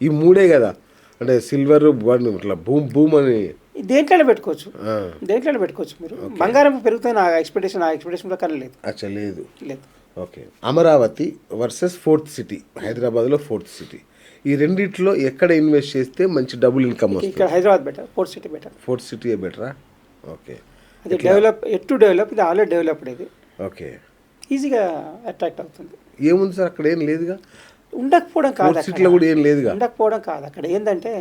ఈ మూడే కదా, అంటే సిల్వర్ ఇట్లా భూమ్ అని దేంట్లోనే పెట్టుకోవచ్చు, దేంట్లోనే పెట్టుకోవచ్చు మీరు. బంగారం పెరుగుతున్న ఆ ఎక్స్పెక్టేషన్ ప్రకారం లేదు. అచ్చా లేదు. లేదు. Okay. Amaravati versus fourth city, హైదరాబాద్లో ఫోర్త్ సిటీ, ఈ రెండిట్లో ఎక్కడ ఇన్వెస్ట్ చేస్తే మంచి డబుల్ ఇన్కమ్ వస్తుంది? ఇక్కడ Hyderabad better, fourth city better. Fourth సిటీయే బెటరా? ఓకే. అది డెవలప్, ఇది ఆల్రెడీ డెవలప్డ్, ఇది ఓకే, ఈజీగా అట్రాక్ట్ అవుతుంది. ఏముంది సార్ అక్కడ? ఏం లేదుగా. ఉండకపోవడం కాదు, సిటీలో కూడా ఏం లేదుగా. ఉండకపోవడం కాదు, అక్కడ ఏంటంటే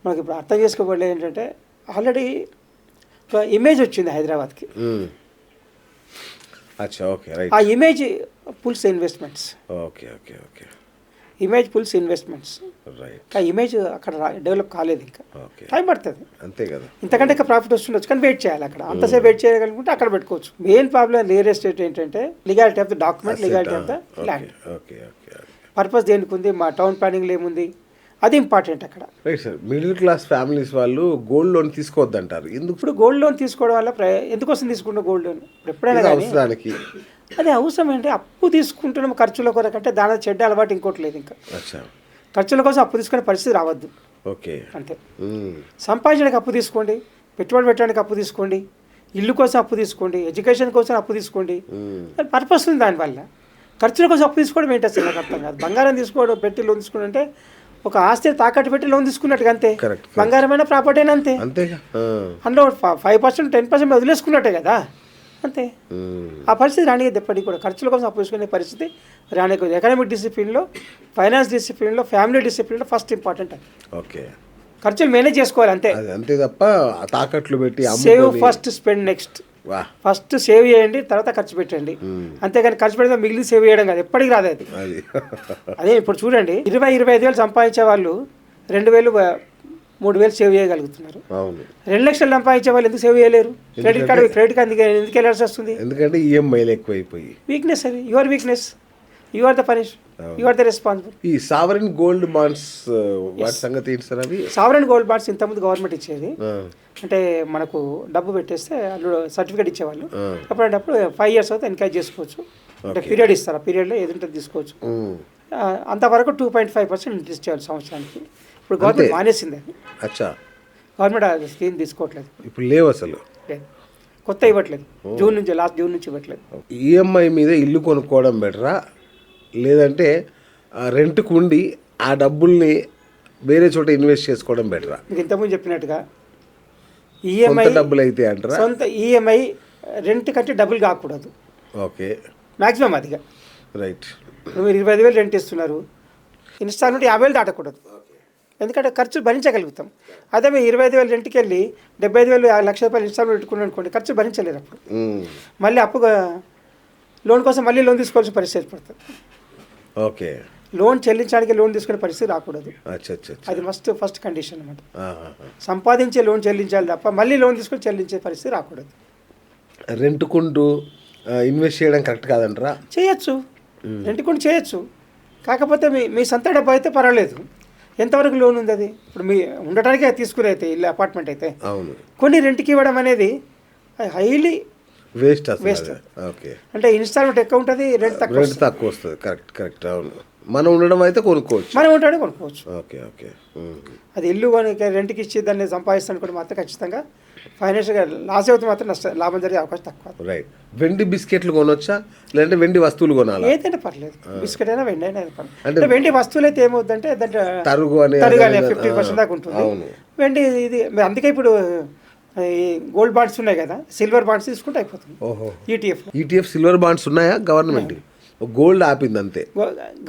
మనకి ఇప్పుడు అర్థం చేసుకోబడలేదు ఏంటంటే ఆల్రెడీ ఒక ఇమేజ్ వచ్చింది హైదరాబాద్కి. అచ్చా, ఓకే, రైట్. ఆ image pulls investments. Okay okay okay. Image pulls investments, right. ఆ ఇమేజ్ అక్కడ డెవలప్ కాలేదు, ఇంకా టైం పడుతుంది. అంతే కదా. ఇంతకంటే ఇంకా ప్రాఫిట్ వస్తుండొచ్చు, కానీ వెయిట్ చేయాలి. అక్కడ అంతసేపు వెయిట్ చేయగలుగుతుంటే అక్కడ పెట్టుకోవచ్చు. మెయిన్ ప్రాబ్లం రియల్ ఎస్టేట్ ఏంటంటే legality of the document, legality of the land. Okay okay. Purpose దేనికి ఉంది, మా టౌన్ ప్లానింగ్లో ఏముంది, అది ఇంపార్టెంట్ అక్కడ. Right sir. Middle class families వాళ్ళు గోల్డ్ లోన్ తీసుకోవద్దంటారు, ఎందుకు? ఇప్పుడు గోల్డ్ లోన్ తీసుకోవడం వల్ల ఎందుకోసం తీసుకుంటాం గోల్డ్ లోన్? ఇప్పుడు ఎప్పుడైనా కానీ అవసరానికి. అది అవసరం ఏంటి? అప్పు తీసుకుంటున్నాం ఖర్చుల కొరకంటే, దాని చెడ్డ అలవాటు ఇంకోటి లేదు. ఇంకా ఖర్చుల కోసం అప్పు తీసుకునే పరిస్థితి రావద్దు. ఓకే, అంతే. సంపాదించడానికి అప్పు తీసుకోండి, పెట్టుబడి పెట్టడానికి అప్పు తీసుకోండి, ఇల్లు కోసం అప్పు తీసుకోండి, ఎడ్యుకేషన్ కోసం అప్పు తీసుకోండి. పర్పస్ ఉంది దానివల్ల. ఖర్చుల కోసం అప్పు తీసుకోవడం ఏంటి అసలు నాకు అర్థం కాదు. బంగారం తీసుకోవడం, పెట్టి లోన్ తీసుకోవడం అంటే ఒక ఆస్తి తాకట్టు పెట్టి లోన్ తీసుకున్నట్టుగా అంతే. బంగారమైన ప్రాపర్టీ అయినా అంతే. అందులో 5%, 10% వదిలేసుకున్నట్టే కదా, అంతే. ఆ పరిస్థితి రానియద్దు ఎప్పటికీ కూడా. ఖర్చుల కోసం అప్పు తీసుకునే పరిస్థితి రానియకూడదు. ఎకనామిక్ డిసిప్లిన్లో, ఫైనాన్స్ డిసిప్లిన్లో, ఫ్యామిలీ డిసిప్లిన్లో ఫస్ట్ ఇంపార్టెంట్ అది. ఓకే. ఖర్చులు మేనేజ్ చేసుకోవాలి అంతే, అంతే తప్ప తాకట్లు పెట్టి save first, spend next. First save చేయండి, తర్వాత ఖర్చు పెట్టండి. అంతేగాని ఖర్చు పెడితే మిగిలిన సేవ్ చేయడం కాదు, ఎప్పటికి రాదు అది. అదే ఇప్పుడు చూడండి, 20-25 వేలు సంపాదించే వాళ్ళు 2,000, 3,000 సేవ్ చేయగలుగుతున్నారు. 2 లక్షలు సంపాదించే వాళ్ళు ఎందుకు సేవ్ చేయలేరు? క్రెడిట్ కార్డు ఎందుకు వెళ్ళాల్సి వస్తుంది? ఎందుకంటే ఈఎంఐలు ఎక్కువైపోయి. వీక్నెస్ అది, your weakness, you are the punish, you are the responsible. ఈ సావరెన్ గోల్డ్ బాండ్స్ వాటి సంగతి ఏంటి సార్? అవి సావరెన్ గోల్డ్ బాండ్స్ ఇంతకుముందు గవర్నమెంట్ ఇచ్చేది. అంటే మనకు డబ్బు పెట్టేస్తే అందులో సర్టిఫికేట్ ఇచ్చేవాళ్ళు. అప్పుడప్పుడు 5 years అవుతే ఎన్కరేజ్ చేసుకోవచ్చు. అంటే పీరియడ్ ఇస్తారు, ఆ పీరియడ్లో ఏదంటే తీసుకోవచ్చు. అంతవరకు 2.5% ఇంట్రెస్ట్ ఇచ్చేవాళ్ళు సంవత్సరానికి. ఇప్పుడు గవర్నమెంట్ మానేసింది అది. అచ్చా. గవర్నమెంట్ ఆ స్కీమ్ తీసుకోవట్లేదు ఇప్పుడు, లేవు అసలు, కొత్త ఇవ్వట్లేదు. లాస్ట్ జూన్ నుంచి ఇవ్వట్లేదు. ఈఎంఐ మీద ఇల్లు కొనుక్కోవడం బెటరా, లేదంటే రెంట్కు ఉండి ఆ డబ్బుల్ని వేరే చోట ఇన్వెస్ట్ చేసుకోవడం బెటరా? మీకు ఇంతకుముందు చెప్పినట్టుగా ఈఎంఐ డబ్బులు అయితే అంటారా? సొంత ఈఎంఐ రెంట్ కంటే డబ్బులు కాకూడదు. ఓకే, మ్యాక్సిమం అదిగా. రైట్. మీరు 25,000 రెంట్ ఇస్తున్నారు, ఇన్స్టాల్మెంట్ 50,000 దాటకూడదు. ఎందుకంటే ఖర్చులు భరించగలుగుతాం. అదే మీరు 25,000 రెంట్కి వెళ్ళి 75,000, ₹1,00,000 ఇన్స్టాల్మెంట్ పెట్టుకున్నాను అనుకోండి, ఖర్చు భరించలేరు. అప్పుడు మళ్ళీ అప్పుగా లోన్ కోసం మళ్ళీ లోన్ తీసుకోవాల్సిన పరిస్థితి పడుతుంది. ఓకే. లోన్ చెల్లించడానికి లోన్ తీసుకునే పరిస్థితి రాకూడదు. అది ఫస్ట్ కండిషన్ అనమాట. సంపాదించే లోన్ చెల్లించాలి తప్ప మళ్ళీ లోన్ తీసుకొని చెల్లించే పరిస్థితి రాకూడదు. రెంట్కుంటూ ఇన్వెస్ట్ చేయడం కరెక్ట్ కాదంటారా? చేయొచ్చు, రెంట్కుంటూ చేయొచ్చు. కాకపోతే మీ సొంత డబ్బు అయితే పర్వాలేదు. ఎంతవరకు లోన్ ఉంది అది? ఇప్పుడు మీ ఉండటానికే తీసుకునే అయితే ఇల్లు, అపార్ట్మెంట్ అయితే కొన్ని రెంట్కి ఇవ్వడం అనేది హైలీ వేస్ట్. ఓకే. అంటే ఇన్స్టాల్మెంట్ ఎక్కువ ఉంటుంది, రెంట్ తక్కువ వస్తుంది. కరెక్ట్. అవును, మనం ఉండడం అయితే కొనుక్కోవచ్చు, మనం ఉంటాడే కొనుక్కోవచ్చు. Okay okay. అది ఇల్లు రెంట్కి ఇచ్చి దాన్ని సంపాదిస్తాను కూడా మాత్రం ఖచ్చితంగా ఫైనాన్షియల్గా లాస్ అవుతే మాత్రం లాభం జరిగే అవకాశం తక్కువ. రైట్. వెండి బిస్కెట్లు కొనొచ్చా, లేదంటే వెండి వస్తువులు కొనాలి? ఏదైనా పర్లేదు, బిస్కెట్ అయినా వెండి అయినా పర్లేదు. అంటే వెండి వస్తువులు అయితే ఏమవుతుందంటే దాంట్లో తరుగు 50% దాకా ఉంటుంది వెండి. ఇది అందుకే ఇప్పుడు ఈ గోల్డ్ బాండ్స్ ఉన్నాయి కదా, సిల్వర్ బాండ్స్ తీసుకుంటే అయిపోతుంది. ఈటీఎఫ్ సిల్వర్ బాండ్స్ ఉన్నాయా? గవర్నమెంట్ గోల్డ్ ఆపింది అంతే.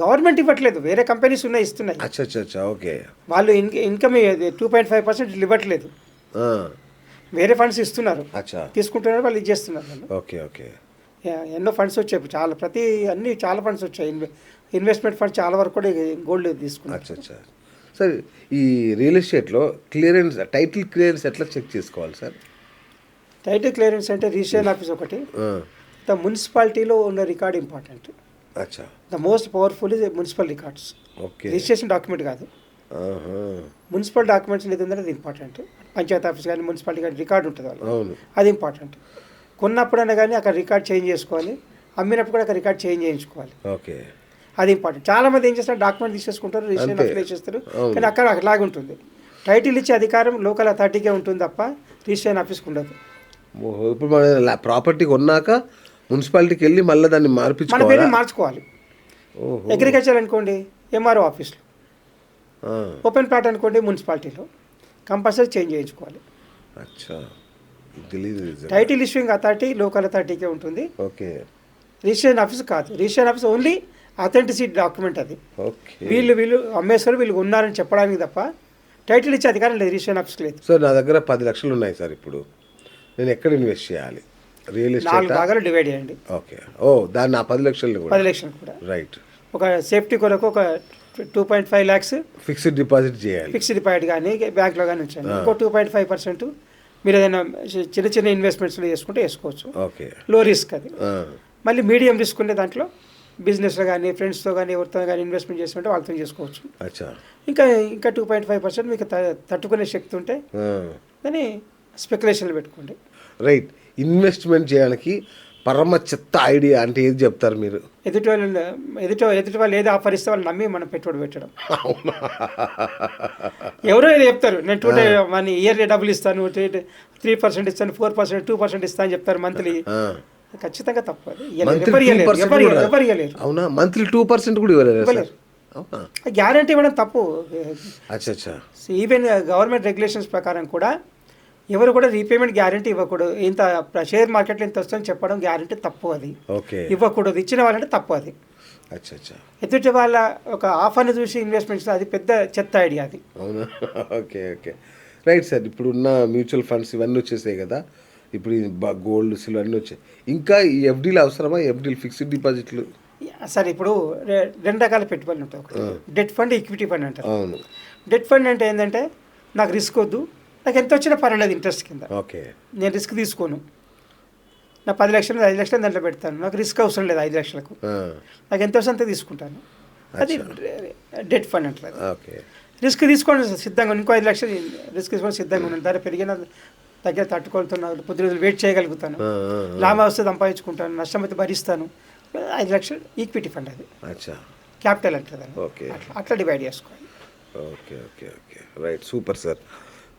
గవర్నమెంట్ ఇవ్వట్లేదు, వేరే కంపెనీస్ ఉన్నాయి, ఇస్తున్నాయి. అచ్చా, ఓకే. వాళ్ళు ఇన్కమ్ 2.5% ఇవ్వట్లేదు, వేరే ఫండ్స్ ఇస్తున్నారు, తీసుకుంటున్నారు, వాళ్ళు ఇచ్చేస్తున్నారు. Okay okay. ఎన్నో ఫండ్స్ వచ్చాయి, చాలా ఫండ్స్ వచ్చాయి. ఇన్వెస్ట్మెంట్ ఫండ్స్ చాలా వరకు కూడా గోల్డ్ తీసుకున్నారు. అచ్చా. సార్, ఈ రియల్ ఎస్టేట్లో క్లియరెన్స్, టైటిల్ క్లియరెన్స్ ఎట్లా చెక్ చేసుకోవాలి సార్? టైటిల్ క్లియరెన్స్ అంటే రిజిస్ట్రేషన్ ఆఫీస్ ఒకటి, ద మున్సిపాలిటీలో ఉన్న రికార్డ్ ఇంపార్టెంట్. అచ్చా. The most powerful is municipal records. Okay. Registration document కాదు, మున్సిపల్ డాక్యుమెంట్స్ ఏదంటే అది ఇంపార్టెంట్. పంచాయత్ ఆఫీస్ కానీ మున్సిపాలిటీ కానీ రికార్డు ఉంటుంది వాళ్ళు, అది ఇంపార్టెంట్. కొన్నప్పుడైనా కానీ అక్కడ రికార్డ్ చేంజ్ చేసుకోవాలి, అమ్మినప్పుడు కూడా అక్కడ రికార్డ్ చేంజ్ చేయించుకోవాలి. ఓకే. అది ఇంపార్టెంట్. చాలా మంది ఏం చేస్తారు, డాక్యుమెంట్ తీసేసుకుంటారు, రిజిస్ట్రేషన్ అంతే. అప్లై చేస్తారు, అవును. కానీ అక్కడ అలాగే ఉంటుంది. టైటిల్ ఇచ్చే అధికారం లోకల్ అథారిటీకే ఉంటుంది తప్ప రిజిస్ట్రేషన్ ఆఫీస్కి ఉండదు. ఓహో, ఇప్పుడు మన ప్రాపర్టీ కొన్నాక మున్సిపాలిటీకి వెళ్ళి మళ్ళీ దాన్ని మన మార్పించుకోవాలా? పేరు మార్చుకోవాలి. ఓహో. అగ్రికల్చర్ అనుకోండి ఎంఆర్ఓ ఆఫీస్లో, ఆ, ఓపెన్ ప్లాట్ అనుకోండి మున్సిపాలిటీలో, కంపల్సరీ చేంజ్ చేయించుకోవాలి. అచ్చా, తెలీదు నిజంగా. టైటిల్ ఇష్యూయింగ్ అథారిటీ లోకల్ అథారిటీకే ఉంటుంది, ఓకే రిజిస్ట్రేషన్ ఆఫీస్ కాదు. Registration office only authenticity document అది. ఓకే. వీళ్ళు అమ్మేశ్వరు వీళ్ళు ఉన్నారని చెప్పడానికి తప్ప టైటిల్ ఇచ్చే అధికారం లేదు రిజిస్ట్రేషన్ ఆఫీస్కి లేదు. సార్ నా దగ్గర 10 లక్షలు ఉన్నాయి సార్. ఇప్పుడు నేను ఎక్కడ ఇన్వెస్ట్ చేయాలి? Real 4 estate? భాగాలు డివైడ్ చేయండి. ఓకే. ఓ, దాన్ని ఆ 10 లక్షలు కూడా 10 లక్షలు కూడా రైట్. ఒక సేఫ్టీ కొరకు ఒక 2.5 lakhs ఫిక్స్డ్ డిపాజిట్ చేయాలి. ఫిక్స్డ్ డిపాజిట్ కానీ బ్యాంక్లో కానీ ఉంచండి. ఇంకో 2.5% మీరు ఏదైనా చిన్న చిన్న ఇన్వెస్ట్మెంట్స్లో చేసుకుంటే వేసుకోవచ్చు. ఓకే. లో రిస్క్ అది. ఆ, మళ్ళీ మీడియం రిస్క్ ఉండే దాంట్లో బిజినెస్లో కానీ ఫ్రెండ్స్తో కానీ ఎవరితో కానీ ఇన్వెస్ట్మెంట్ చేసుకుంటే వాళ్ళతో చేసుకోవచ్చు. అచ్చా. ఇంకా 2.5% మీకు తట్టుకునే శక్తి ఉంటే ఆ, దాన్ని స్పెక్యులేషన్లు పెట్టుకోండి. రైట్. ఇన్వెస్ట్మెంట్ చేయడానికి పరమ చెత్త ఐడియా అంటే ఏది చెప్తారు మీరు? ఎదుటి వాళ్ళు ఏది ఆఫర్ ఇస్తే వాళ్ళు నమ్మి మనం పెట్టుబడి పెట్టడం. అవునా? ఎవరో ఏదో చెప్తారు, నేను 2 ఇయర్లీ డబ్బులు ఇస్తాను, 3% ఇస్తాను, 4%, 2% ఇస్తాను అని చెప్తారు మంత్లీ. ఆ, ఖచ్చితంగా తప్పు అది. Monthly ఎవరు 2% కూడా? ఎవరు ఇవ్వలేరు. అవునా? మంత్లీ 2% కూడా ఇవ్వలేదు సార్? ఇవ్వలేరు. అవునా? గ్యారంటీ ఇవ్వడం తప్పు. అచ్చా అచ్చా. ఈవెన్ గవర్నమెంట్ రెగ్యులేషన్స్ ప్రకారం కూడా ఎవరు కూడా రీపేమెంట్ గ్యారంటీ ఇవ్వకూడదు. ఇంత షేర్ మార్కెట్లో ఇంత వస్తుందని చెప్పడం గ్యారంటీ తప్పు. అది ఓకే. ఇవ్వకూడదు. ఇచ్చిన వాళ్ళంటే తప్పు అది. అచ్చా అచ్చా. ఎదుటి వాళ్ళ ఒక ఆఫర్ని చూసి ఇన్వెస్ట్మెంట్స్ అది పెద్ద చెత్త ఐడియా అది. అవునా? Okay okay right sir. ఇప్పుడు ఉన్న మ్యూచువల్ ఫండ్స్ ఇవన్నీ వచ్చేసాయి కదా, ఇప్పుడు గోల్డ్ సిల్వర్ అన్నీ వచ్చాయి. ఇంకా ఈ ఎఫ్డీలు అవసరమా? ఎఫ్డీలు ఫిక్స్డ్ డిపాజిట్లు? సరే, ఇప్పుడు 2 రకాల పెట్టుబడులు ఉంటాయి. ఒకటి డెట్ ఫండ్, ఈక్విటీ ఫండ్ అంటారు. అవును. డెట్ ఫండ్ అంటే ఏంటంటే నాకు రిస్క్ వద్దు, నాకు ఎంత వచ్చినా పర్వాలేదు ఇంట్రెస్ట్ కింద, ఓకే. నేను రిస్క్ తీసుకోను. నా 10 లక్షలు 5 లక్షలు దాంట్లో పెడతాను, నాకు రిస్క్ అవసరం లేదు 5 లక్షలకు, నాకు ఎంత వస్తే అంత తీసుకుంటాను. అది డెట్ ఫండ్ అంటారు. ఓకే. రిస్క్ తీసుకోండి సిద్ధంగా, ఇంకో 5 లక్షలు రిస్క్ తీసుకొని సిద్ధంగా ఉన్నాను. ధర పెరిగిన దగ్గర తట్టుకోగలుగుతున్నాను, కొద్ది రోజులు వెయిట్ చేయగలుగుతాను, లాభం వస్తే సంపాదించుకుంటాను, నష్టం అయితే భరిస్తాను. 5 లక్షలు ఈక్విటీ ఫండ్ అది. అచ్చా. క్యాపిటల్ అంటారు దాన్ని. ఓకే. అట్లా డివైడ్ చేసుకోవాలి. Okay okay okay right. Super sir.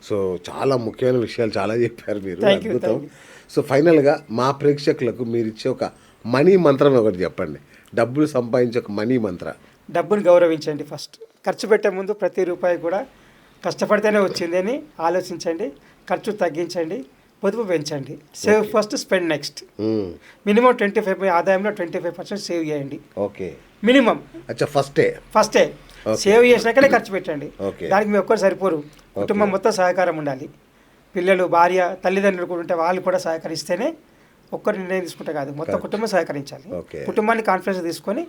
So చాలా ముఖ్యమైన విషయాలు చాలా చెప్పారు మీరు. Thank you, అద్భుతం. thank you. సో ఫైనల్గా మా ప్రేక్షకులకు మీరు ఇచ్చే ఒక మనీ మంత్రం ఒకటి చెప్పండి. డబ్బులు సంపాదించే ఒక మనీ మంత్ర. డబ్బుని గౌరవించండి. ఫస్ట్ ఖర్చు పెట్టే ముందు ప్రతి రూపాయి కూడా కష్టపడితేనే వచ్చింది అని ఆలోచించండి. ఖర్చు తగ్గించండి, పొదుపు పెంచండి. Save first, spend next. Minimum 25 ఆదాయంలో 25% సేవ్ చేయండి. ఓకే. మినిమం. అచ్చా, ఫస్టే సేవ్ చేసినాకనే ఖర్చు పెట్టండి. ఓకే. దానికి మీ ఒక్కరు సరిపోరు, కుటుంబం మొత్తం సహకారం ఉండాలి. పిల్లలు, భార్య, తల్లిదండ్రులు కూడా ఉంటే వాళ్ళు కూడా సహకరిస్తేనే ఒక్కరు నిర్ణయం తీసుకుంటే కాదు, మొత్తం కుటుంబం సహకరించాలి. ఓకే. కుటుంబాన్ని కాన్ఫిడెన్స్ తీసుకొని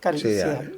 ఖర్చు చేయాలి.